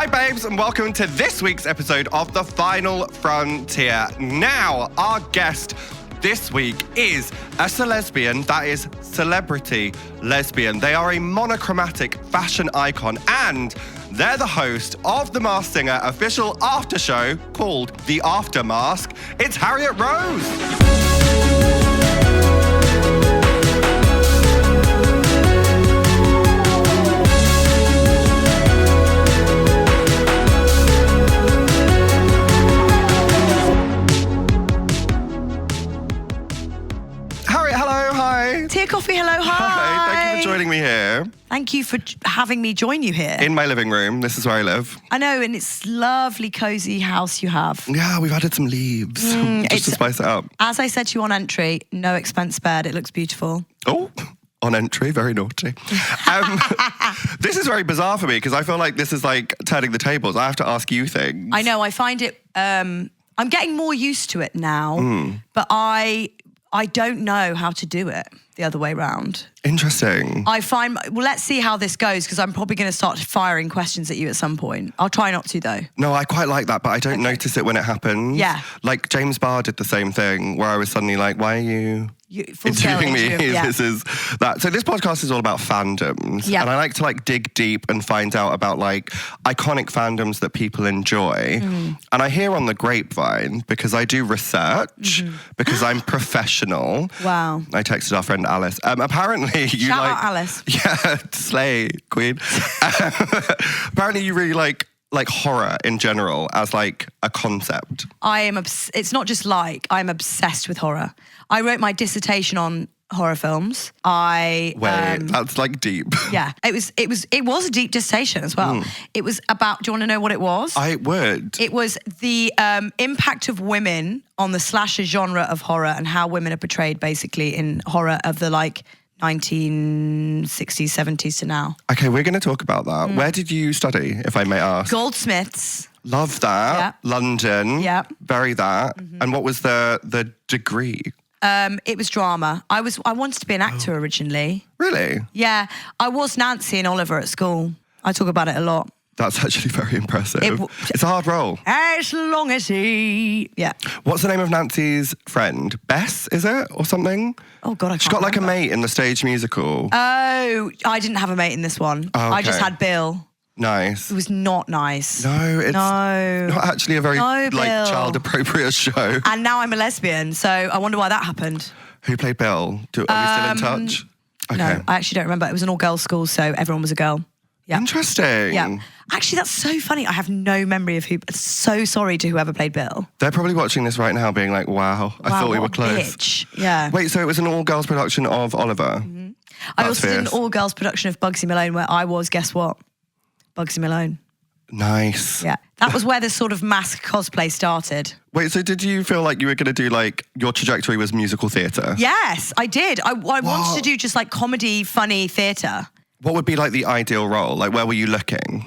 Hi babes and welcome to this week's episode of the Final FronTia. Now, our guest this week is a celesbian, that is celebrity lesbian. They are a monochromatic fashion icon and they're the host of the Masked Singer official after show called The After Mask. It's Harriet Rose. Dear Kofi, hello, hi. Hi, thank you for joining me here. Thank you for having me join you here. In my living room, this is where I live. I know, and it's lovely, cosy house you have. Yeah, we've added some leaves just to spice it up. As I said to you on entry, no expense spared, it looks beautiful. Oh, on entry, very naughty. This is very bizarre for me because I feel like this is like turning the tables. I have to ask you things. I know, I find it, I'm getting more used to it now, but I don't know how to do it the other way round. Interesting. Well, let's see how this goes because I'm probably going to start firing questions at you at some point. I'll try not to though. No, I quite like that, but I don't notice it when it happens. Yeah. Like James Barr did the same thing where I was suddenly like, why are you interviewing me? Yeah. This is that. So this podcast is all about fandoms. Yeah. And I like to like dig deep and find out about like iconic fandoms that people enjoy. And I hear on the grapevine, because I do research, because I'm professional. Wow. I texted our friend Alice. Apparently you Shout like... out Alice. Yeah, slay, queen. Apparently you really like horror in general as like a concept. It's not just like, I'm obsessed with horror. I wrote my dissertation on horror films. That's like deep. Yeah, it was a deep dissertation as well. It was about, do you want to know what it was? I would. It was the impact of women on the slasher genre of horror and how women are portrayed basically in horror of the like 1960s, 70s to now. Okay, we're going to talk about that. Where did you study, if I may ask? Goldsmiths. Love that. Yeah. London. Yeah. Very that. And what was the degree? It was drama. I wanted to be an actor originally. Really? Yeah. I was Nancy and Oliver at school. I talk about it a lot. That's actually very impressive. It's a hard role. As long as he... Yeah. What's the name of Nancy's friend? Bess, is it? Or something? Oh, God, I can't She got like remember. a mate in the stage musical. Oh, I didn't have a mate in this one. Oh, I just okay. had Bill. Nice. It was not nice. No, it's not actually a very like Bill. child-appropriate show. And now I'm a lesbian, so I wonder why that happened. Who played Bill? Are we still in touch? Okay. No, I actually don't remember. It was an all-girls school, so everyone was a girl. Yeah. Interesting. Yeah. Actually, that's so funny. I have no memory of who. So sorry to whoever played Bill. They're probably watching this right now being like, wow, I thought we were close. Bitch. Yeah. Wait, so it was an all-girls production of Oliver? I also did an all-girls production of Bugsy Malone where I was, guess what? Bugsy Malone. Nice. Yeah. That was where the sort of mask cosplay started. Wait, so did you feel like you were going to do like, your trajectory was musical theatre? Yes, I did. I wanted to do just like comedy, funny theatre. What would be like the ideal role? Like, where were you looking?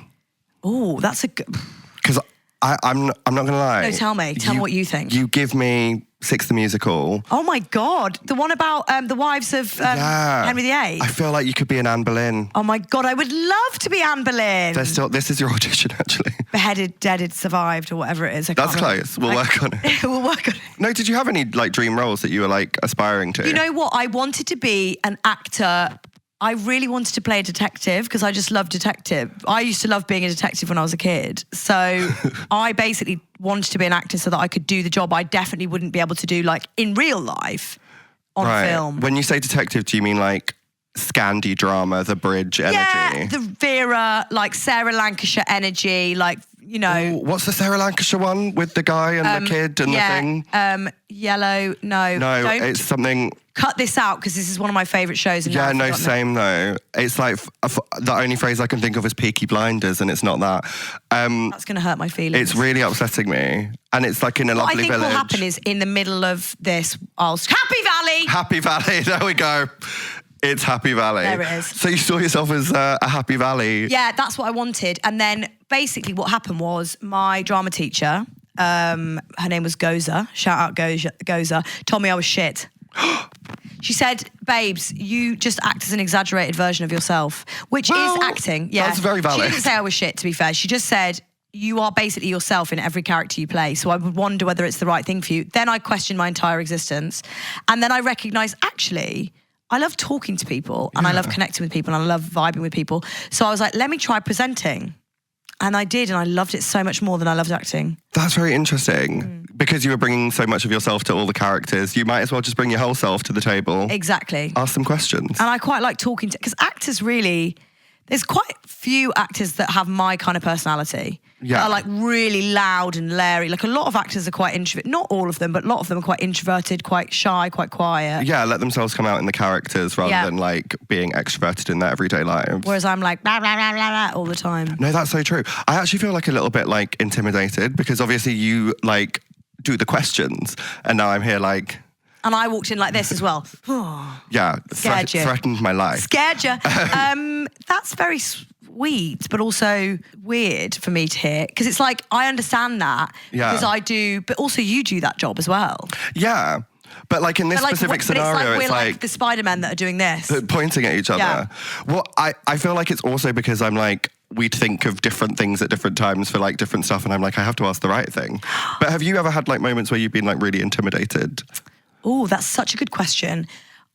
Oh, that's a good... Because I'm not going to lie. No, tell me. Tell me what you think. You give me Six the Musical. Oh my God. The one about the wives of Henry VIII. I feel like you could be an Anne Boleyn. Oh my God, I would love to be Anne Boleyn. This is your audition, actually. Beheaded, deaded, survived, or whatever it is. That's close. We'll work on it. We'll work on it. No, did you have any like dream roles that you were like aspiring to? You know what? I wanted to be an actor. I really wanted to play a detective because I just love detective. I used to love being a detective when I was a kid. So I basically wanted to be an actor so that I could do the job I definitely wouldn't be able to do like in real life on film. When you say detective, do you mean like Scandi drama, The Bridge energy? Yeah, the Vera, like Sarah Lancashire energy, like, you know. Ooh, what's the Sarah Lancashire one with the guy and the kid and the thing? Yellow, no. No, it's something... Cut this out because this is one of my favourite shows. And yeah, no, same though. It's like the only phrase I can think of is Peaky Blinders, and it's not that. That's going to hurt my feelings. It's really upsetting me, and it's like in a lovely village. What I think will happen is in the middle of this, Happy Valley. Happy Valley. There we go. It's Happy Valley. There it is. So you saw yourself as a Happy Valley. Yeah, that's what I wanted. And then basically what happened was my drama teacher, her name was Goza, shout out Goza, told me I was shit. She said, babes, you just act as an exaggerated version of yourself, which is acting. Yeah, that's very valid. She didn't say I was shit, to be fair. She just said, you are basically yourself in every character you play. So I would wonder whether it's the right thing for you. Then I question my entire existence. And then I recognize, actually, I love talking to people and I love connecting with people and I love vibing with people. So I was like, let me try presenting. And I did, and I loved it so much more than I loved acting. That's very interesting. Because you were bringing so much of yourself to all the characters, you might as well just bring your whole self to the table. Exactly. Ask some questions. And I quite like talking to, because actors really, there's quite few actors that have my kind of personality. Yeah. That are like really loud and leery. Like a lot of actors are quite introverted. Not all of them, but a lot of them are quite introverted, quite shy, quite quiet. Yeah, let themselves come out in the characters rather than like being extroverted in their everyday lives. Whereas I'm like blah, blah, blah, blah, blah, all the time. No, that's so true. I actually feel like a little bit like intimidated because obviously you like do the questions and now I'm here like... And I walked in like this as well. Yeah, Scared you. Threatened my life. Scared you. That's very sweet, but also weird for me to hear. Because it's like, I understand that. Yeah. Because I do, but also you do that job as well. Yeah. But like in this specific scenario, it's like the Spider-Men that are doing this. Pointing at each other. Yeah. Well, I feel like it's also because I'm like, we think of different things at different times for like different stuff. And I'm like, I have to ask the right thing. But have you ever had like moments where you've been like really intimidated? Oh, that's such a good question.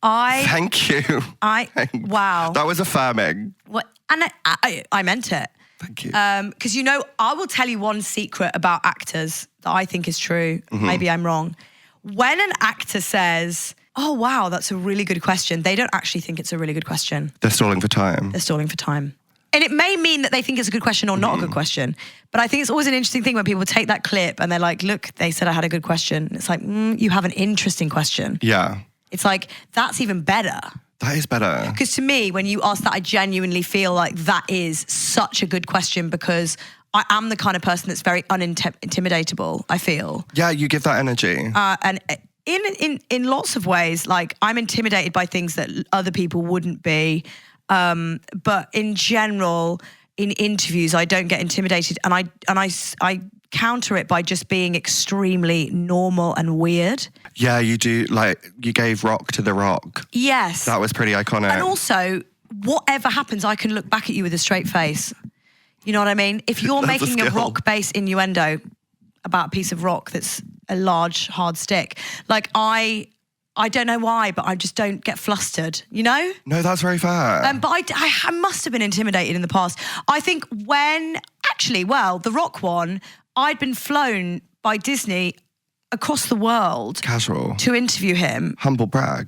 Thank you. Wow. That was affirming. What? And I meant it. Thank you. Because, you know, I will tell you one secret about actors that I think is true. Maybe I'm wrong. When an actor says, oh, wow, that's a really good question, they don't actually think it's a really good question. They're stalling for time. They're stalling for time. And it may mean that they think it's a good question or not a good question. But I think it's always an interesting thing when people take that clip and they're like, look, they said I had a good question. It's like, you have an interesting question. Yeah. It's like, that's even better. That is better. Because to me, when you ask that, I genuinely feel like that is such a good question because I am the kind of person that's very unintimidatable, I feel. Yeah, you give that energy. And in lots of ways, like I'm intimidated by things that other people wouldn't be. But in general, in interviews, I don't get intimidated, and I counter it by just being extremely normal and weird. Yeah, you do. Like you gave Rock to The Rock. Yes, that was pretty iconic. And also, whatever happens, I can look back at you with a straight face. You know what I mean? If you're making a rock-based innuendo about a piece of rock that's a large, hard stick, like I don't know why, but I just don't get flustered, you know? No, that's very fair. But I must have been intimidated in the past. I think the Rock one, I'd been flown by Disney across the world. Casual. To interview him. Humble brag.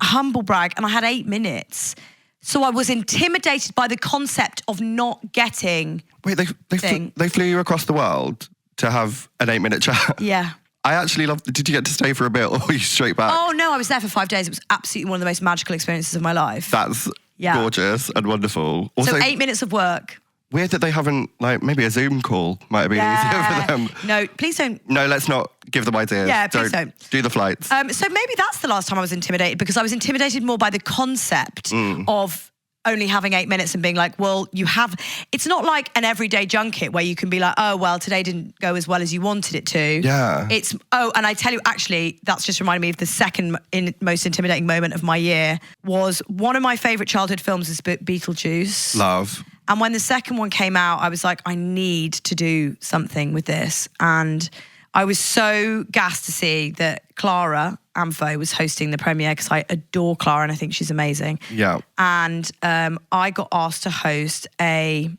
And I had 8 minutes. So I was intimidated by the concept of not getting... Wait, they flew you across the world to have an 8-minute chat? Yeah. I actually loved... Did you get to stay for a bit or were you straight back? Oh, no, I was there for 5 days. It was absolutely one of the most magical experiences of my life. That's gorgeous and wonderful. Also, so 8 minutes of work. Weird that they haven't, like, maybe a Zoom call might have been easier for them. No, please don't. No, let's not give them ideas. Yeah, please don't. Do the flights. So maybe that's the last time I was intimidated because I was intimidated more by the concept of only having 8 minutes and being like, well, it's not like an everyday junket where you can be like, oh, well, today didn't go as well as you wanted it to. Yeah. And I tell you, actually, that's just reminded me of the second most intimidating moment of my year was one of my favourite childhood films is Beetlejuice. Love. And when the second one came out, I was like, I need to do something with this. And I was so gassed to see that Clara Amfo was hosting the premiere because I adore Clara and I think she's amazing. Yeah. And I got asked to host a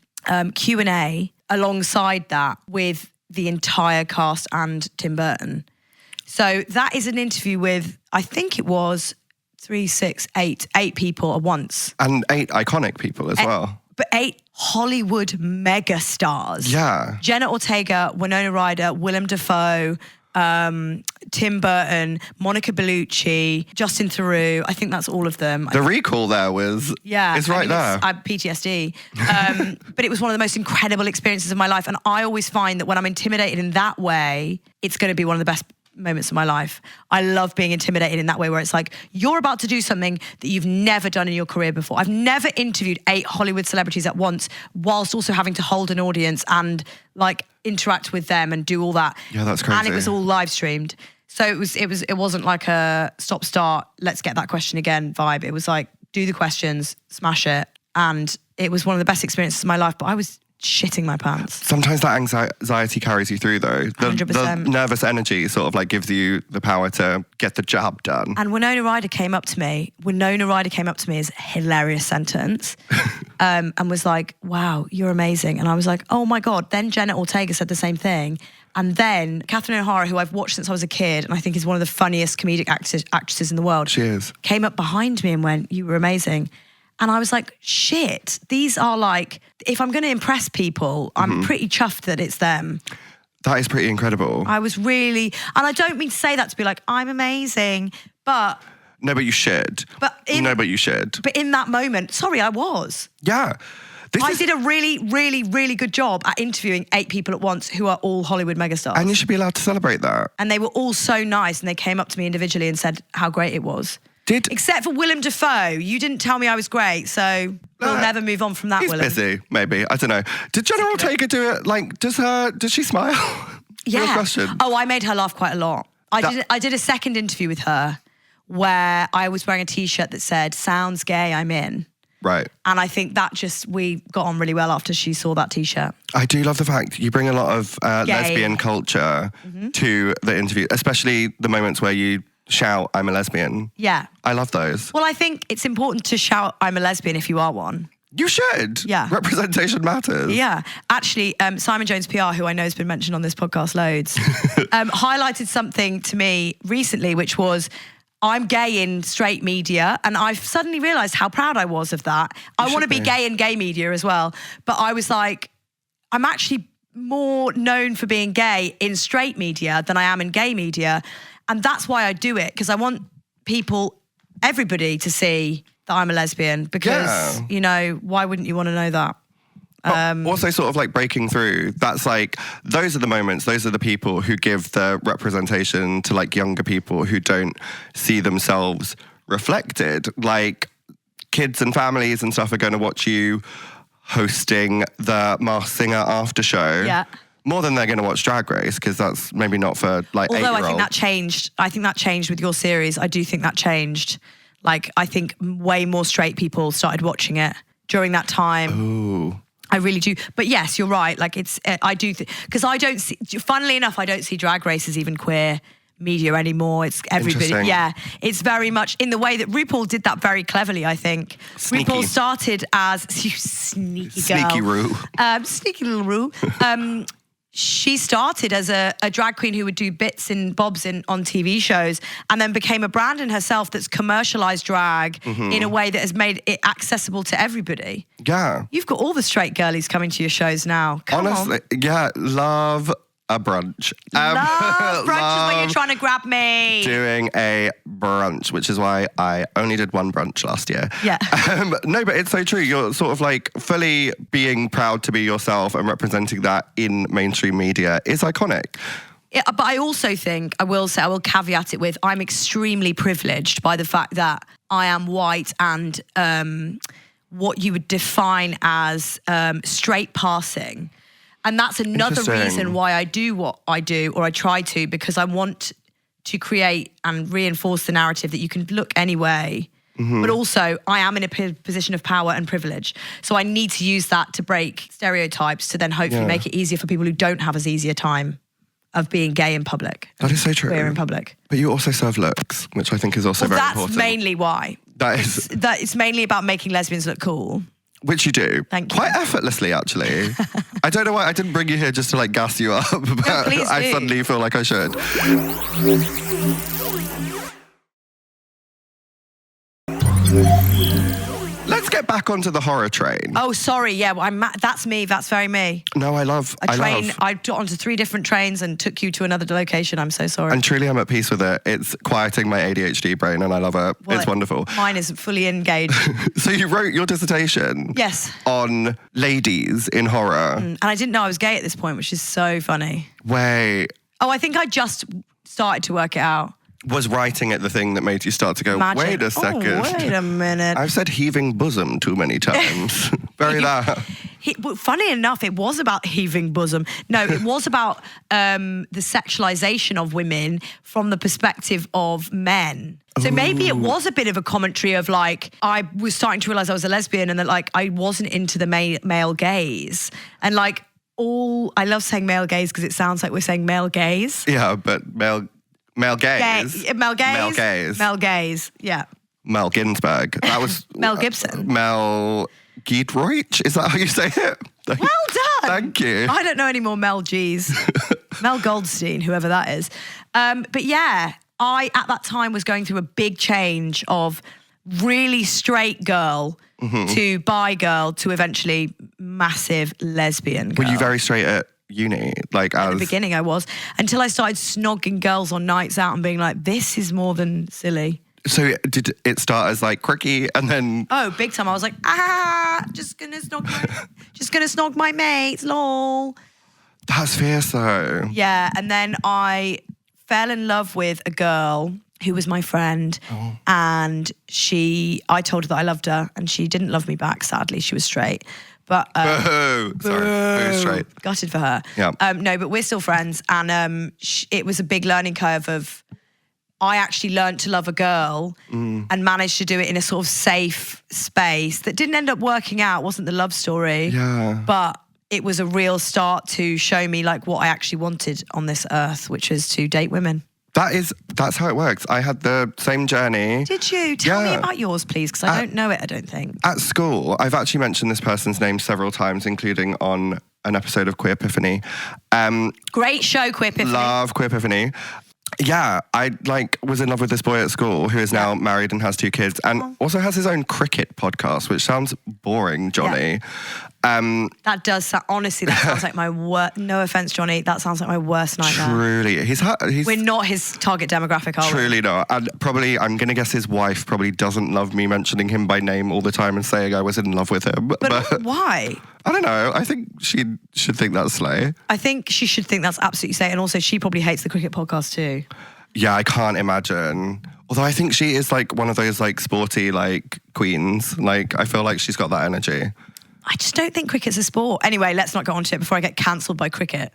Q&A alongside that with the entire cast and Tim Burton. So that is an interview with, I think it was 8 people at once. And 8 iconic people as well. But 8 Hollywood mega stars. Yeah. Jenna Ortega, Winona Ryder, Willem Dafoe, Tim Burton, Monica Bellucci, Justin Theroux. I think that's all of them. The recall there was... Yeah. It's right there. I have PTSD. But it was one of the most incredible experiences of my life. And I always find that when I'm intimidated in that way, it's going to be one of the best moments of my life. I love being intimidated in that way where it's like, you're about to do something that you've never done in your career before. I've never interviewed 8 Hollywood celebrities at once whilst also having to hold an audience and like interact with them and do all that. Yeah, that's crazy. And it was all live streamed. So it wasn't like a stop start, let's get that question again vibe. It was like, do the questions, smash it. And it was one of the best experiences of my life, but I was shitting my pants. Sometimes that anxiety carries you through, though. The 100%. nervous energy sort of like gives you the power to get the job done. And Winona Ryder came up to me. Is a hilarious sentence, and was like, "Wow, you're amazing." And I was like, "Oh my God." Then Jenna Ortega said the same thing. And then Catherine O'Hara, who I've watched since I was a kid, and I think is one of the funniest comedic actresses in the world. She is. Came up behind me and went, "You were amazing." And I was like, shit, these are like, if I'm going to impress people, I'm pretty chuffed that it's them. That is pretty incredible. I was really, and I don't mean to say that to be like, I'm amazing, but... No, but you should. But in that moment, sorry, I was. Yeah. I did a really, really, really good job at interviewing 8 people at once who are all Hollywood megastars. And you should be allowed to celebrate that. And they were all so nice, and they came up to me individually and said how great it was. Except for Willem Dafoe. You didn't tell me I was great, so we'll never move on from that, he's Willem. He's busy, maybe. I don't know. Did Jenna Ortega do it? Like, does she smile? Yeah. Real question. Oh, I made her laugh quite a lot. I did a second interview with her where I was wearing a T-shirt that said, "Sounds gay, I'm in." Right. And I think that we got on really well after she saw that T-shirt. I do love the fact you bring a lot of lesbian culture to the interview, especially the moments where you shout, "I'm a lesbian." Yeah. I love those. Well, I think it's important to shout, "I'm a lesbian" if you are one. You should. Yeah. Representation matters. Yeah. Actually, Simon Jones PR, who I know has been mentioned on this podcast loads, highlighted something to me recently, which was, I'm gay in straight media, and I've suddenly realised how proud I was of that. I want to be gay in gay media as well. But I was like, I'm actually more known for being gay in straight media than I am in gay media. And that's why I do it, because I want everybody to see that I'm a lesbian, because, you know, why wouldn't you want to know that? Also sort of like breaking through, that's like, those are the moments, those are the people who give the representation to like younger people who don't see themselves reflected. Like kids and families and stuff are going to watch you hosting the Masked Singer after show. Yeah. More than they're going to watch Drag Race, because that's maybe not for like 8-year-olds. Although I think that changed. I think that changed with your series. I do think that changed. Like, I think way more straight people started watching it during that time. Ooh. I really do. But yes, you're right. Like, I do, because I don't see, funnily enough, I don't see Drag Race as even queer media anymore. It's everybody. Yeah. It's very much in the way that RuPaul did that very cleverly, I think. Sneaky. RuPaul started as, you sneaky girl. Sneaky Ru. Sneaky little Ru. She started as a drag queen who would do bits and bobs on TV shows, and then became a brand in herself that's commercialized drag in a way that has made it accessible to everybody. Yeah. You've got all the straight girlies coming to your shows now. Honestly, yeah, love a brunch. Love brunches where you're trying to grab me. Doing a brunch, which is why I only did one brunch last year. Yeah. No, but it's so true. You're sort of like fully being proud to be yourself and representing that in mainstream media is iconic. Yeah, but I also think, I will caveat it with, I'm extremely privileged by the fact that I am white and what you would define as straight passing. And that's another reason why I do what I do, or I try to, because I want to create and reinforce the narrative that you can look any way. But also, I am in a position of power and privilege. So I need to use that to break stereotypes, to then hopefully make it easier for people who don't have as easy a time of being gay in public. That is so true. Queer in public. But you also serve looks, which I think is also very important. That's mainly why. That it's mainly about making lesbians look cool. Which you do. Thank you. Quite effortlessly, actually. I don't know why I didn't bring you here just to like gas you up, but No, please I do. suddenly feel like I should. Let's get back onto the horror train. Oh, sorry. Yeah, well, that's me. That's very me. No, I got onto 3 different trains and took you to another location. I'm so sorry. And truly, I'm at peace with it. It's quieting my ADHD brain, and I love it. Well, it's wonderful. Mine is fully engaged. So you wrote your dissertation. Yes. On ladies in horror. And I didn't know I was gay at this point, which is so funny. Wait. Oh, I think I just started to work it out. Was writing it the thing that made you start to go, Magic. wait a second. Oh, wait a minute. I've said heaving bosom too many times. Bury that. Funny enough, it was about heaving bosom. No, it was about the sexualization of women from the perspective of men. So maybe it was a bit of a commentary of like, I was starting to realize I was a lesbian and that like I wasn't into the male gaze. And like I love saying male gaze because it sounds like we're saying male gaze. Yeah, but male gaze. Male gaze. Male gaze. Mel gaze, yeah. Mel Ginsberg. That was... Mel Gibson. Mel Giedroyc? Is that how you say it? Well done. Thank you. I don't know any more Mel G's. Mel Goldstein, whoever that is. But yeah, I, at that time, was going through a big change of really straight girl to bi girl to eventually massive lesbian girl. Were you very straight at uni? Like At the beginning I was, until I started snogging girls on nights out and being like, this is more than silly. So did it start as like cricky and then... Oh, big time. I was like, just gonna snog my mates, lol. That's fierce though. Yeah, and then I fell in love with a girl who was my friend, and I told her that I loved her, and she didn't love me back, sadly. She was straight. But Boo. Sorry, boo straight. Gutted for her. Yeah. No, but we're still friends, and it was a big learning curve of I actually learned to love a girl and managed to do it in a sort of safe space that didn't end up working out, wasn't the love story. Yeah. But it was a real start to show me like what I actually wanted on this earth, which is to date women. That's how it works. I had the same journey. Did you? Tell me about yours, please, because I don't know it, I don't think. At school, I've actually mentioned this person's name several times, including on an episode of Queer Epiphany. Great show, Queer Epiphany. Love Queer Epiphany. Yeah, I was in love with this boy at school who is now married and has 2 kids and also has his own cricket podcast, which sounds boring, Johnny. Yeah. That does sound, honestly, that sounds like my worst, no offense, Johnny, that sounds like my worst nightmare. Truly. We're not his target demographic, are we? Truly not. And probably, I'm going to guess his wife probably doesn't love me mentioning him by name all the time and saying I was in love with him. But why? I don't know. I think she should think that's slay. I think she should think that's absolutely slay. And also, she probably hates the cricket podcast too. Yeah, I can't imagine. Although I think she is like one of those like sporty like queens. Like I feel like she's got that energy. I just don't think cricket's a sport. Anyway, let's not go on to it before I get cancelled by cricket.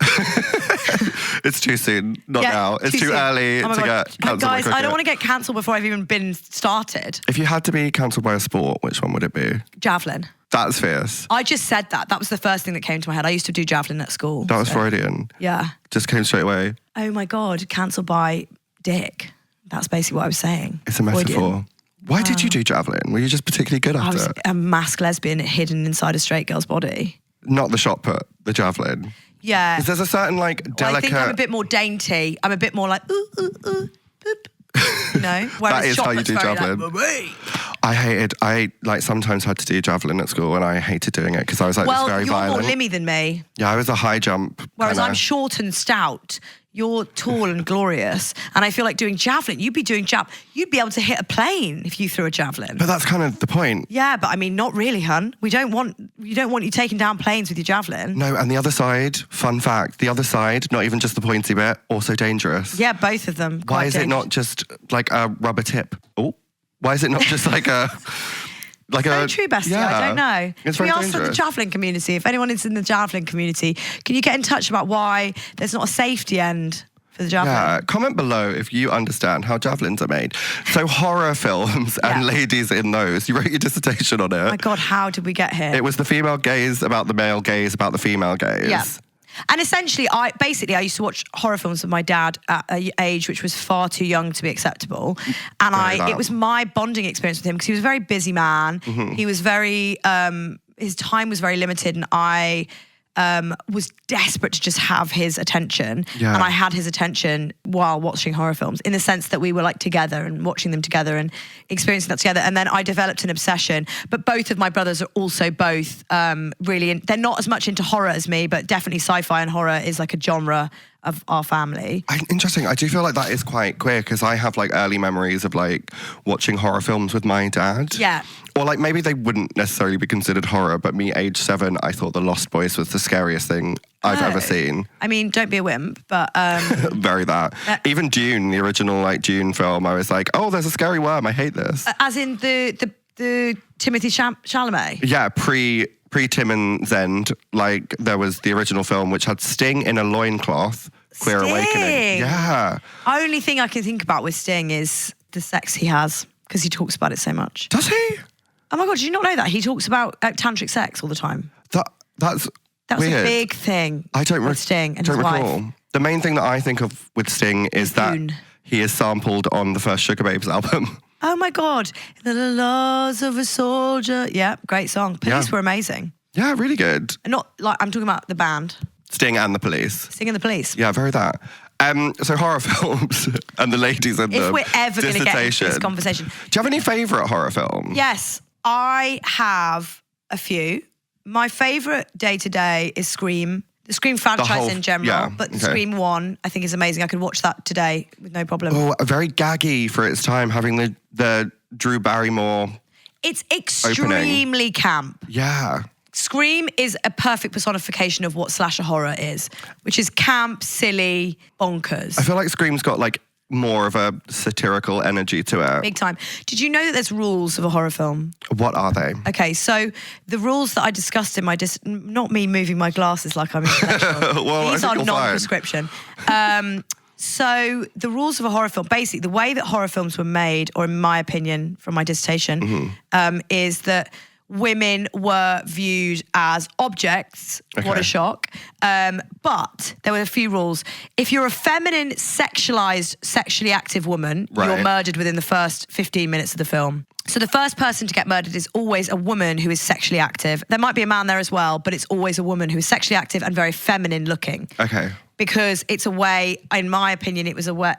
It's too soon. Not now. It's too early to get cancelled by Guys, cricket. I don't want to get cancelled before I've even been started. If you had to be cancelled by a sport, which one would it be? Javelin. That's fierce. I just said that. That was the first thing that came to my head. I used to do javelin at school. That was Freudian. Yeah. Just came straight away. Oh my God, cancelled by dick. That's basically what I was saying. It's a metaphor. Freudian. Why did you do javelin? Were you just particularly good at it? I was a masked lesbian hidden inside a straight girl's body. Not the shot put, the javelin. Yeah. Because there's a certain like delicate... Well, I think I'm a bit more dainty. I'm a bit more like, ooh, ooh, ooh, boop. You know? That is how you do javelin. Like, I like sometimes had to do javelin at school and I hated doing it because I was like this very violent. Well, you're more limmy than me. Yeah, I was a high jump. Whereas I'm short and stout. You're tall and glorious. And I feel like doing javelin, you'd be be able to hit a plane if you threw a javelin. But that's kind of the point. Yeah, but I mean, not really, hun. You don't want you taking down planes with your javelin. No, and the other side, fun fact, the other side, not even just the pointy bit, also dangerous. Yeah, both of them. Why is it not just like a rubber tip? Oh, why is it not just like a... Like very true, bestie. Yeah, I don't know. It's Can we very ask for the dangerous. javelin community? If anyone is in the javelin community, can you get in touch about why there's not a safety end for the javelin? Yeah, comment below if you understand how javelins are made. So horror films and ladies in those. You wrote your dissertation on it. Oh my God, how did we get here? It was the female gaze about the male gaze about the female gaze. Yeah. And essentially, I used to watch horror films with my dad at an age which was far too young to be acceptable. And it was my bonding experience with him because he was a very busy man. Mm-hmm. He was very, his time was very limited, and I was desperate to just have his attention. Yeah. And I had his attention while watching horror films, in the sense that we were like together and watching them together and experiencing that together. And then I developed an obsession. But both of my brothers are also both really, they're not as much into horror as me, but definitely sci-fi and horror is like a genre of our family. Interesting. I do feel like that is quite queer because I have like early memories of like watching horror films with my dad. Yeah. Or like maybe they wouldn't necessarily be considered horror, but me, age 7, I thought The Lost Boys was the scariest thing I've ever seen. I mean, don't be a wimp, but... Very that. Even Dune, the original like Dune film, I was like, oh, there's a scary worm. I hate this. As in the Timothy Chalamet? Yeah, pre-Tim and Zend, like there was the original film which had Sting in a loincloth, Queer Sting. Awakening. Yeah. Only thing I can think about with Sting is the sex he has, because he talks about it so much. Does he? Oh my God, did you not know that? He talks about tantric sex all the time. That's That was weird. a big thing I don't with Sting and don't his recall. wife. The main thing that I think of with Sting is that Dune. he is sampled on the first Sugar Babes album. Oh my God. The laws of a soldier. Yeah, great song. Police were amazing. Yeah, really good. And not like, I'm talking about the band. Sting and the Police. Sting and the Police. Yeah, very that. So horror films and the ladies in them. If we're ever going to get into this conversation. Do you have any favourite horror films? Yes, I have a few. My favourite day-to-day is Scream. The Scream franchise in general, but Scream 1 I think is amazing. I could watch that today with no problem. Oh, very gaggy for its time, having the Drew Barrymore. It's extremely camp. Yeah. Scream is a perfect personification of what slasher horror is, which is camp, silly, bonkers. I feel like Scream's got like more of a satirical energy to it. Big time. Did you know that there's rules of a horror film? What are they? Okay, so the rules that I discussed in my... not me moving my glasses like I'm intellectual. Well, These I are think you're non-prescription. So the rules of a horror film, basically the way that horror films were made, or in my opinion from my dissertation, is that women were viewed as objects. Okay. What a shock. But there were a few rules. If you're a feminine, sexualized, sexually active woman, you're murdered within the first 15 minutes of the film. So the first person to get murdered is always a woman who is sexually active. There might be a man there as well, but it's always a woman who is sexually active and very feminine looking. Okay. Because it's a way, in my opinion, it was a way,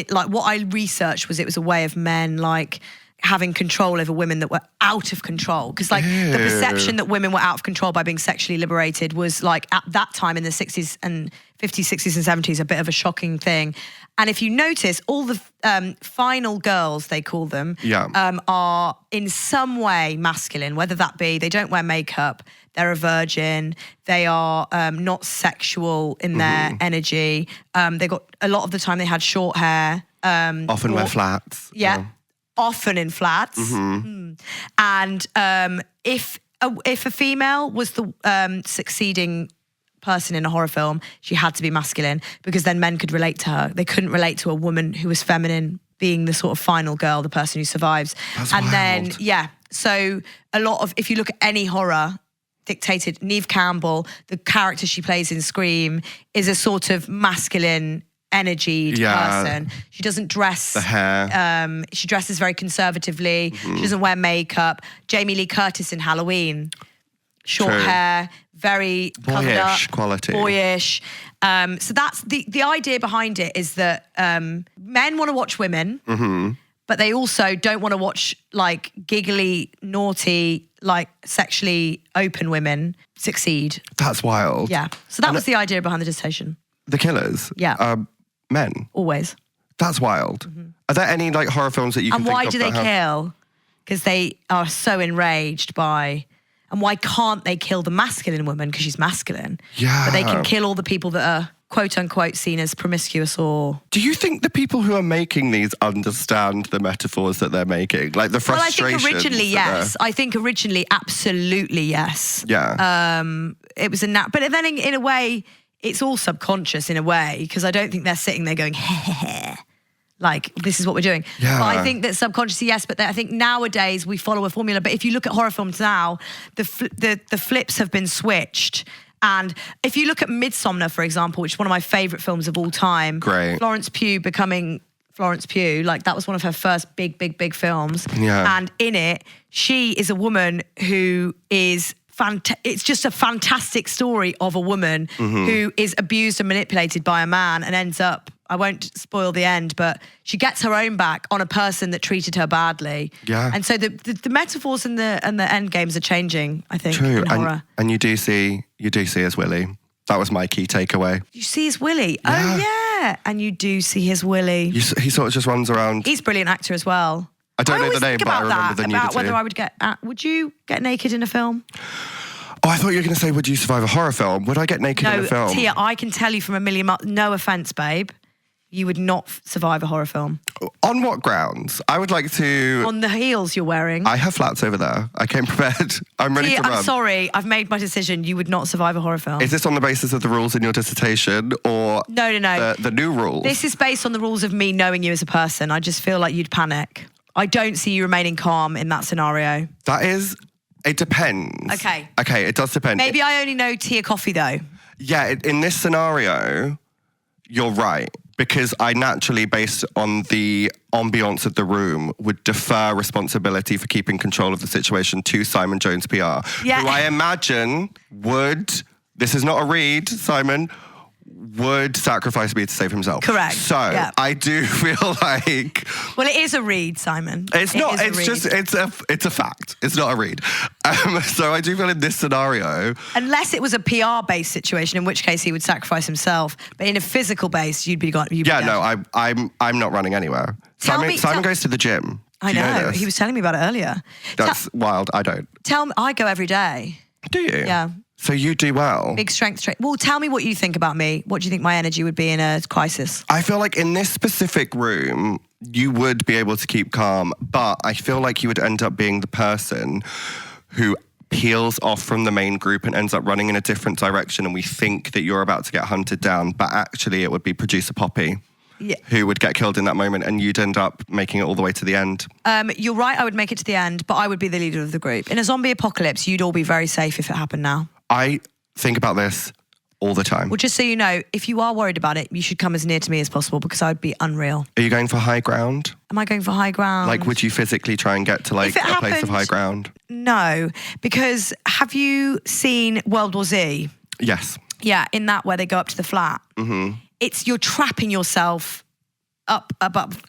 like what I researched was it was a way of men like having control over women that were out of control. Because like the perception that women were out of control by being sexually liberated was like at that time in the 60s and 50s, 60s and 70s, a bit of a shocking thing. And if you notice, all the final girls, they call them, are in some way masculine, whether that be they don't wear makeup, they're a virgin, they are not sexual in their energy. They got, a lot of the time they had short hair. Often wear flats. Yeah. Often in flats. And if a female was the succeeding person in a horror film, she had to be masculine because then men could relate to her. They couldn't relate to a woman who was feminine being the sort of final girl, the person who survives. That's and wild. then, so a lot of, if you look at any horror dictated, Neve Campbell, the character she plays in Scream, is a sort of masculine energied person. She doesn't dress the hair. She dresses very conservatively. She doesn't wear makeup. Jamie Lee Curtis in Halloween, short hair, very covered up, quality, boyish. So that's the idea behind it is that men want to watch women, but they also don't want to watch like giggly, naughty, like sexually open women succeed. That's wild. Yeah. So that was the idea behind the dissertation. The killers. Yeah. Men. Always. That's wild. Are there any like horror films that you can think of? And why do they kill? Because they are so enraged by... And why can't they kill the masculine woman? Because she's masculine. Yeah. But they can kill all the people that are quote unquote seen as promiscuous or... Do you think the people who are making these understand the metaphors that they're making? Like the frustrations? Well, I think originally, yes. I think originally, absolutely, yes. Yeah. It was but then in a way, it's all subconscious in a way, because I don't think they're sitting there going, like, this is what we're doing. Yeah. But I think that subconsciously, yes, but I think nowadays we follow a formula. But if you look at horror films now, the flips have been switched. And if you look at Midsommar, for example, which is one of my favourite films of all time. Great. Florence Pugh becoming Florence Pugh, like that was one of her first big films. Yeah. And in it, she is a woman who is... It's just a fantastic story of a woman who is abused and manipulated by a man and ends up, I won't spoil the end, but she gets her own back on a person that treated her badly. Yeah. And so the metaphors and the end games are changing, I think, True. in horror. And you do see as Willie. That was my key takeaway. You see his willy? Yeah. Oh, yeah. And you do see his willy. He sort of just runs around. He's a brilliant actor as well. I don't know the name, but I remember the nudity. About whether I would you get naked in a film? Oh, I thought you were going to say, would you survive a horror film? Would I get naked in a film? No, Tia, I can tell you from a million miles, no offence, babe, you would not survive a horror film. On what grounds? I would like to... On the heels you're wearing. I have flats over there. I came prepared. I'm ready Tia, to run. I'm sorry, I've made my decision. You would not survive a horror film. Is this on the basis of the rules in your dissertation or No. the new rules? This is based on the rules of me knowing you as a person. I just feel like you'd panic. I don't see you remaining calm in that scenario. It depends. Okay. Okay, it does depend. Maybe I only know Tia Kofi though. Yeah, in this scenario, you're right. Because I naturally, based on the ambiance of the room, would defer responsibility for keeping control of the situation to Simon Jones PR. Yeah. Who I imagine this is not a read, Simon, would sacrifice me to save himself. Correct. So yeah. I do feel like... Well, it is a read, Simon. It's a fact. It's not a read. So I do feel in this scenario... Unless it was a PR-based situation, in which case he would sacrifice himself. But in a physical base, you'd be gone. I'm not running anywhere. Simon goes to the gym. I know. He was telling me about it earlier. That's wild. I don't. Tell me, I go every day. Do you? Yeah. So you do well. Big strength training. Well, tell me what you think about me. What do you think my energy would be in a crisis? I feel like in this specific room, you would be able to keep calm, but I feel like you would end up being the person who peels off from the main group and ends up running in a different direction, and we think that you're about to get hunted down, but actually it would be producer Poppy. Yeah. Who would get killed in that moment, and you'd end up making it all the way to the end. You're right, I would make it to the end, but I would be the leader of the group. In a zombie apocalypse, you'd all be very safe if it happened now. I think about this all the time. Well, just so you know, if you are worried about it, you should come as near to me as possible because I would be unreal. Are you going for high ground? Am I going for high ground? Like, would you physically try and get to, like, a place of high ground? No, because have you seen World War Z? Yes. Yeah, in that where they go up to the flat. Mm-hmm. You're trapping yourself up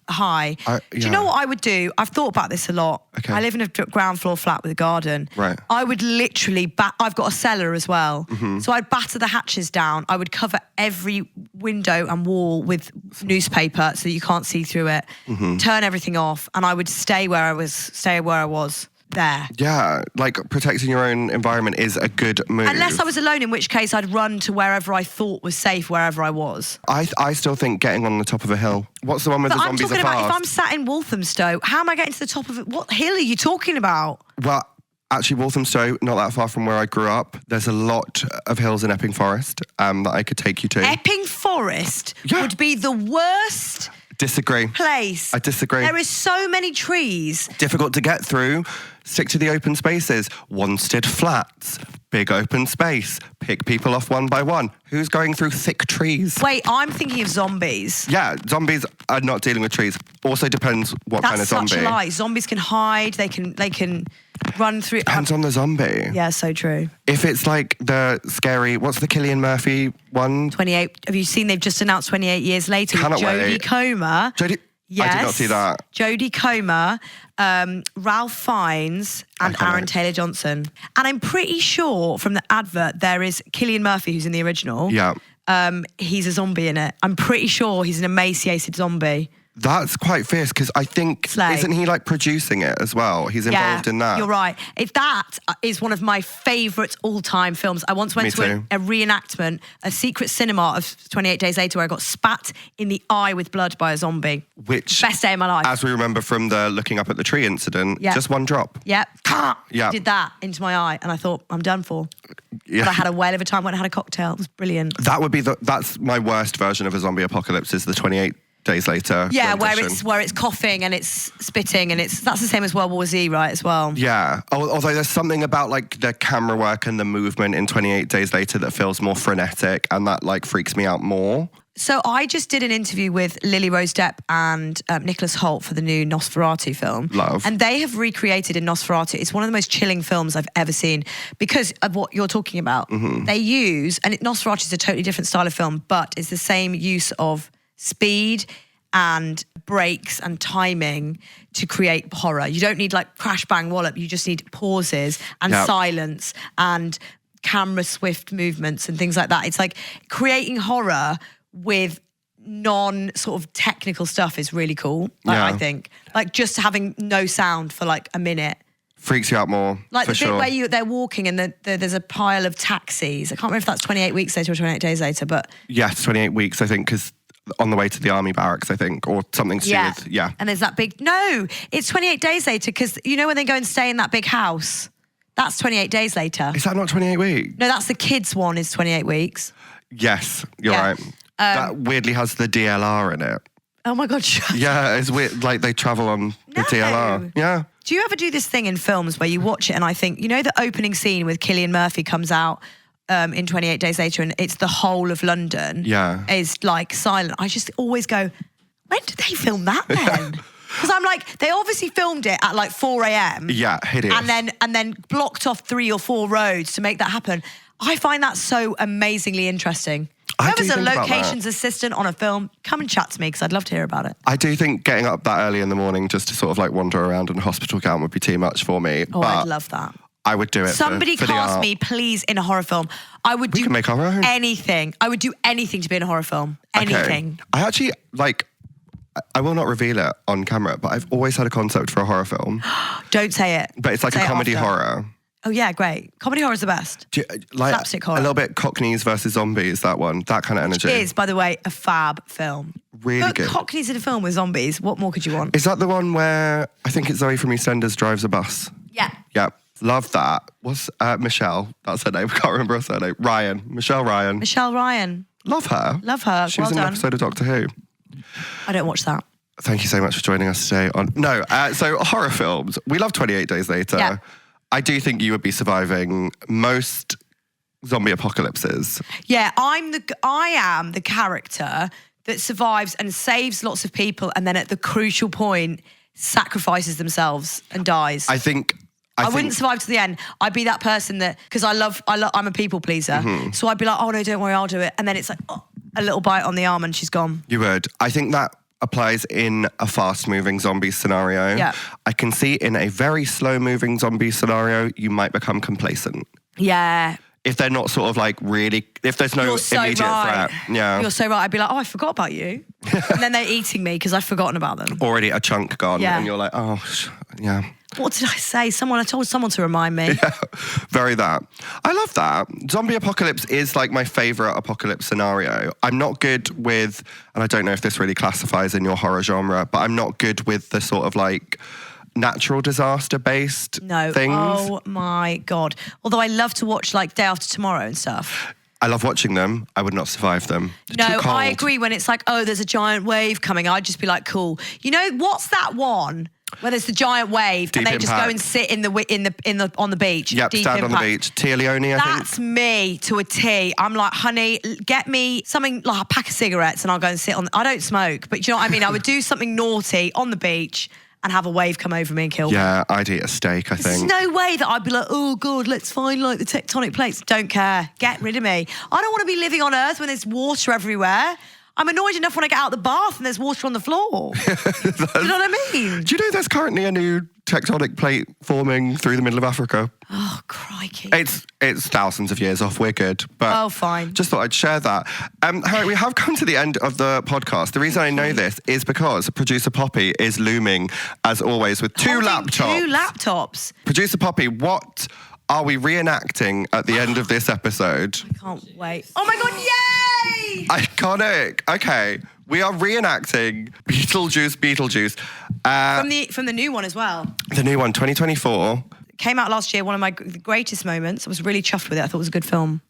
high. Yeah. Do you know what I would do? I've thought about this a lot. Okay. I live in a ground floor flat with a garden. Right. I would literally I've got a cellar as well. Mm-hmm. So I'd batter the hatches down. I would cover every window and wall with newspaper so that you can't see through it. Mm-hmm. Turn everything off, and I would stay where I was. There. Yeah, like protecting your own environment is a good move. Unless I was alone, in which case I'd run to wherever I thought was safe, wherever I was. I still think getting on the top of a hill. What's the one with the zombies are fast? I'm talking about if I'm sat in Walthamstow, how am I getting to the top of it? What hill are you talking about? Well, actually, Walthamstow, not that far from where I grew up. There's a lot of hills in Epping Forest that I could take you to. Epping Forest would be the worst... Disagree. Place. I disagree. There is so many trees. Difficult to get through. Stick to the open spaces. Wanstead Flats. Big open space. Pick people off one by one. Who's going through thick trees? Wait, I'm thinking of zombies. Yeah, zombies are not dealing with trees. Also depends what kind of zombie. That's such a lie. Zombies can hide. They can run through. Depends on the zombie. Yeah, so true. If it's like the scary, what's the Cillian Murphy one? 28. Have you seen they've just announced 28 years later with Jodie Comer? Yes. I did not see that. Jodie Comer, Ralph Fiennes, and Aaron Taylor-Johnson. And I'm pretty sure from the advert there is Cillian Murphy, who's in the original. Yeah. He's a zombie in it. I'm pretty sure he's an emaciated zombie. That's quite fierce because I think, isn't he like producing it as well? He's involved in that. You're right. That is one of my favourite all-time films. I once went to a reenactment, a secret cinema of 28 Days Later where I got spat in the eye with blood by a zombie. Which, best day of my life. As we remember from the looking up at the tree incident, just one drop. Yep. Yeah. Did that into my eye and I thought, I'm done for. Yeah. But I had a whale of a time when I had a cocktail. It was brilliant. That would be that's my worst version of a zombie apocalypse is the 28 Days Later. Yeah, where it's coughing and it's spitting and that's the same as World War Z, right, as well. Yeah, although there's something about like the camera work and the movement in 28 Days Later that feels more frenetic and that like freaks me out more. So I just did an interview with Lily Rose Depp and Nicholas Hoult for the new Nosferatu film. Love. And they have recreated in Nosferatu. It's one of the most chilling films I've ever seen because of what you're talking about. Mm-hmm. They use, and Nosferatu is a totally different style of film, but it's the same use of speed and breaks and timing to create horror. You don't need like crash, bang, wallop. You just need pauses and silence and camera swift movements and things like that. It's like creating horror with non sort of technical stuff is really cool. Like, I think like just having no sound for like a minute freaks you out more. Like for the sure. bit where they're walking and there's a pile of taxis. I can't remember if that's 28 weeks later or 28 days later, but yes, 28 weeks I think, because on the way to the army barracks I think, or something to do with And there's that big it's 28 days later, because you know when they go and stay in that big house. That's 28 days later. Is that not 28 weeks? No, that's the kids one is 28 weeks. Yes, you're right. That weirdly has the DLR in it. Oh my God, shut up. Yeah, it's weird. Like they travel on the DLR. Yeah. Do you ever do this thing in films where you watch it and I think, you know, the opening scene with Cillian Murphy comes out in 28 Days Later and it's the whole of London is like silent. I just always go, when did they film that then? Because I'm like, they obviously filmed it at like 4 a.m. Yeah, hideous. And then blocked off 3 or 4 roads to make that happen. I find that so amazingly interesting. Whoever's a locations assistant on a film, come and chat to me because I'd love to hear about it. I do think getting up that early in the morning just to sort of like wander around in a hospital gown would be too much for me. Oh, I'd love that. I would do it. Somebody for cast me, please, in a horror film. I would do make our own. anything. I would do anything to be in a horror film. Anything. Okay. I actually, like, I will not reveal it on camera, but I've always had a concept for a horror film. Don't say it. But it's like Say a it comedy after. horror. Oh yeah, great. Comedy horror is the best. Like Slapstick horror. a little bit Cockneys versus Zombies, that one. That kind of energy. It is, by the way, a fab film. Really good. Cockneys in a film with zombies. What more could you want? Is that the one where I think it's Zoe from EastEnders drives a bus? Yeah. Yeah. Love that. What's Michelle? That's her name. I can't remember her surname. Ryan. Michelle Ryan. Michelle Ryan. Love her. Love her. She was in an episode of Doctor Who. I don't watch that. Thank you so much for joining us today on... No, so horror films. We love 28 Days Later. Yeah. I do think you would be surviving most zombie apocalypses. Yeah, I am the character that survives and saves lots of people and then at the crucial point sacrifices themselves and dies. I think... I wouldn't survive to the end. I'd be that person that, because I'm a people pleaser. Mm-hmm. So I'd be like, oh no, don't worry, I'll do it. And then it's like, a little bite on the arm and she's gone. You would. I think that applies in a fast-moving zombie scenario. Yeah. I can see in a very slow-moving zombie scenario, you might become complacent. Yeah. If they're not sort of like really, if there's no You're so immediate right. threat. Yeah. You're so right. I'd be like, oh, I forgot about you. And then they're eating me because I've forgotten about them. Already a chunk gone. Yeah. And you're like, oh, yeah. What did I say? I told someone to remind me. Yeah, very that. I love that. Zombie apocalypse is like my favorite apocalypse scenario. I'm not good with, and I don't know if this really classifies in your horror genre, but I'm not good with the sort of like natural disaster based things. Oh my God. Although I love to watch like Day After Tomorrow and stuff. I love watching them. I would not survive them. They're No, too cold. I agree when it's like, oh, there's a giant wave coming. I'd just be like, cool. You know, what's that one where there's the giant wave Deep and they just Impact. go and sit on the beach? Yep, Deep stand Impact. on the beach. Tia Leone, I think. That's me to a T. I'm like, honey, get me something like a pack of cigarettes and I'll go and sit on. I don't smoke, but you know what I mean? I would do something naughty on the beach and have a wave come over me and kill me. Yeah, I'd eat a steak, I think. There's no way that I'd be like, oh God, let's find like the tectonic plates. Don't care. Get rid of me. I don't want to be living on Earth when there's water everywhere. I'm annoyed enough when I get out of the bath and there's water on the floor. You know what I mean? Do you know there's currently a new tectonic plate forming through the middle of Africa? Oh, crikey. It's thousands of years off. We're good. But Oh, fine. Just thought I'd share that. Harriet, we have come to the end of the podcast. The reason I know this is because producer Poppy is looming, as always, with two Holding laptops. 2 laptops. Producer Poppy, what are we reenacting at the end of this episode? I can't wait. Oh my God, yay! Iconic. Okay, we are reenacting Beetlejuice. From the new one as well. The new one, 2024. Came out last year, one of my greatest moments. I was really chuffed with it. I thought it was a good film.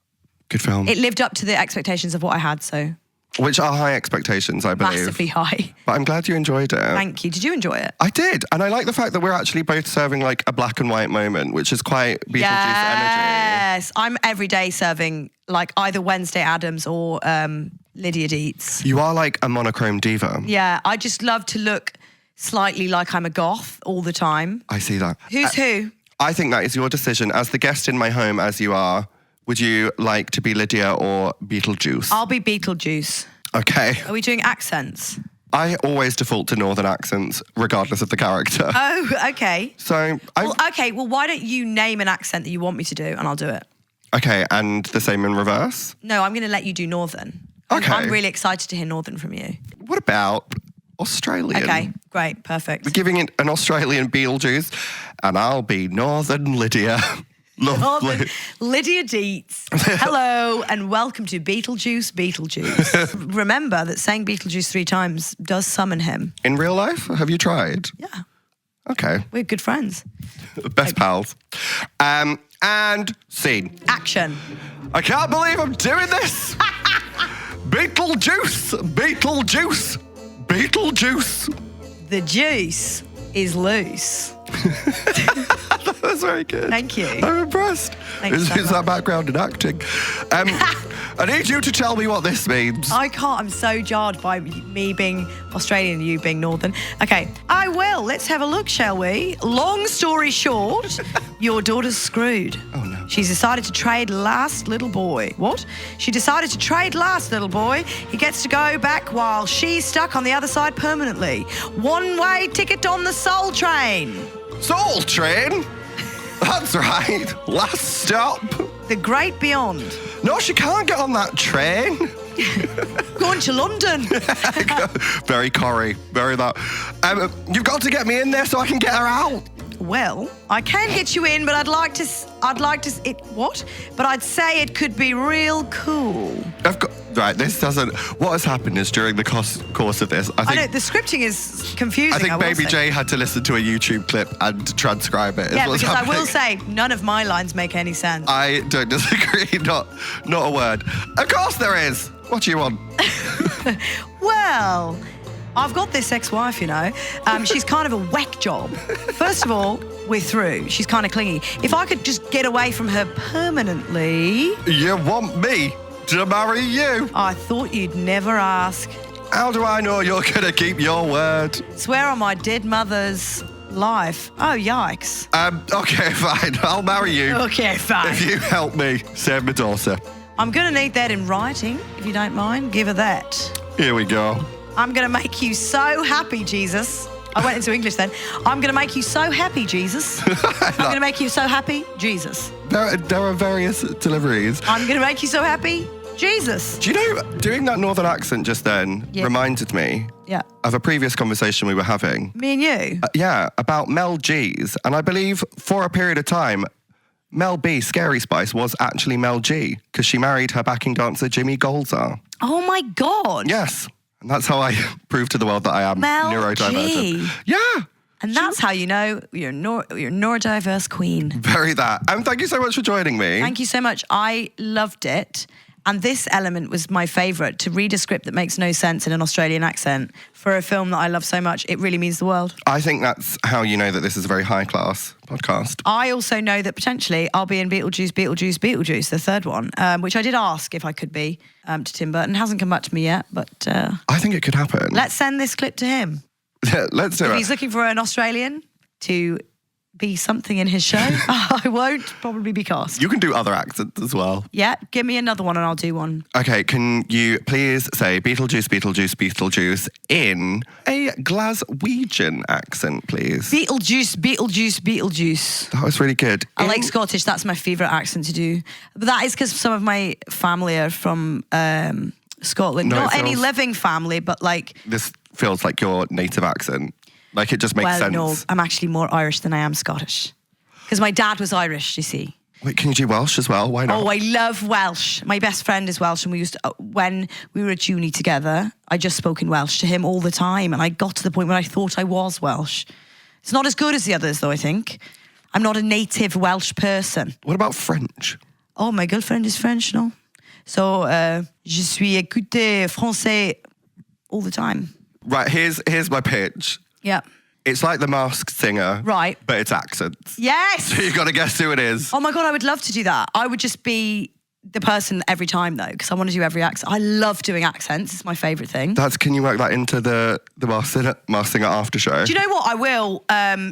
Good film. It lived up to the expectations of what I had, so Which are high expectations, I believe. massively high. But I'm glad you enjoyed it. Thank you. Did you enjoy it? I did. And I like the fact that we're actually both serving like a black and white moment, which is quite Beetlejuice energy. Yes. I'm every day serving like either Wednesday Addams or Lydia Dietz. You are like a monochrome diva. Yeah, I just love to look slightly like I'm a goth all the time. I see that. Who's who? I think that is your decision. As the guest in my home, as you are, would you like to be Lydia or Beetlejuice? I'll be Beetlejuice. Okay. Are we doing accents? I always default to northern accents, regardless of the character. Oh, okay. So, Well, why don't you name an accent that you want me to do and I'll do it? Okay, and the same in reverse? No, I'm going to let you do Northern. Okay. I'm really excited to hear Northern from you. What about Australian? Okay, great, perfect. We're giving it an Australian Beetlejuice, and I'll be Northern Lydia. Lovely. Northern Lydia Dietz. Hello and welcome to Beetlejuice, Beetlejuice. Remember that saying Beetlejuice 3 times does summon him. In real life? Have you tried? Yeah. Okay. We're good friends. Best pals. And scene. Action. I can't believe I'm doing this. Beetlejuice, Beetlejuice, Beetlejuice. The juice is loose. That was very good. Thank you. I'm impressed. Thanks so Is that much. background in acting? I need you to tell me what this means. I can't. I'm so jarred by me being Australian and you being Northern. Okay, I will. Let's have a look, shall we? Long story short, your daughter's screwed. Oh, no. She's decided to trade last little boy. What? She decided to trade last little boy. He gets to go back while she's stuck on the other side permanently. One-way ticket on the Soul Train. Soul Train? That's right. Last stop. The Great Beyond. No, she can't get on that train. Going to London. Very Corrie. Very that. You've got to get me in there so I can get her out. Well, I can get you in, but I'd like to. What? But I'd say it could be real cool. Right, this doesn't. What has happened is during the course of this, I I know think. the scripting is confusing. I think will Baby say. J had to listen to a YouTube clip and transcribe it. is Yeah, what's because I happening. will say none of my lines make any sense. I don't disagree. Not a word. Of course there is. What do you want? Well, I've got this ex-wife, you know. She's kind of a whack job. First of all, we're through. She's kind of clingy. If I could just get away from her permanently. You want me to marry you? I thought you'd never ask. How do I know you're gonna keep your word? Swear on my dead mother's life. Oh, yikes. Okay, fine. I'll marry you. Okay, fine. If you help me save my daughter. I'm going to need that in writing, if you don't mind. Give her that. Here we go. I'm going to make you so happy, Jesus. I went into English then. I'm going to make you so happy, Jesus. I'm going to make you so happy, Jesus. There are various deliveries. I'm going to make you so happy, Jesus. Do you know, doing that northern accent just then reminded me Yeah. of a previous conversation we were having. Me and you? Yeah, about Mel G's. And I believe for a period of time, Mel B, Scary Spice, was actually Mel G because she married her backing dancer, Jimmy Golzar. Oh, my God. Yes. And that's how I prove to the world that I am Mel neurodivergent. G. Yeah. And that's how you know you're neurodiverse queen. Very that. And thank you so much for joining me. Thank you so much. I loved it. And this element was my favourite, to read a script that makes no sense in an Australian accent for a film that I love so much. It really means the world. I think that's how you know that this is a very high-class podcast. I also know that potentially I'll be in Beetlejuice, Beetlejuice, Beetlejuice, the third one, which I did ask if I could be to Tim Burton. Hasn't come back to me yet, but I think it could happen. let's send this clip to him. Let's do If it. he's looking for an Australian to be something in his show, I won't probably be cast. You can do other accents as well. Yeah, give me another one and I'll do one. Okay, can you please say Beetlejuice, Beetlejuice, Beetlejuice in a Glaswegian accent, please? Beetlejuice, Beetlejuice, Beetlejuice. That was really good. I like Scottish. That's my favourite accent to do. But that is because some of my family are from Scotland. No, it Not any feels- living family, but like... This feels like your native accent. Like it just makes sense. no, I'm actually more Irish than I am Scottish. Because my dad was Irish, you see. Wait, can you do Welsh as well? Why not? Oh, I love Welsh. My best friend is Welsh, and we used to, when we were at uni together, I just spoke in Welsh to him all the time, and I got to the point where I thought I was Welsh. It's not as good as the others, though, I think. I'm not a native Welsh person. What about French? Oh, my girlfriend is French, no? So, je suis écouté français all the time. Right, here's my pitch. Yeah. It's like The Masked Singer. Right. But it's accents. Yes! So you got to guess who it is. Oh my God, I would love to do that. I would just be the person every time though, because I want to do every accent. I love doing accents. It's my favourite thing. Can you work that into the Masked Singer after show? Do you know what? I will.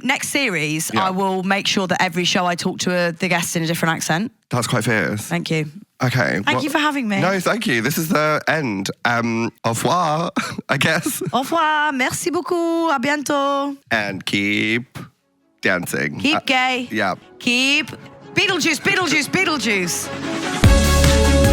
Next series, Yeah. I will make sure that every show I talk to the guest in a different accent. That's quite fierce. Thank you. Okay. Thank you for having me. No, thank you. This is the end. Au revoir, I guess. Au revoir. Merci beaucoup. À bientôt. And keep dancing. Keep gay. Yeah. Keep Beetlejuice, Beetlejuice, Beetlejuice.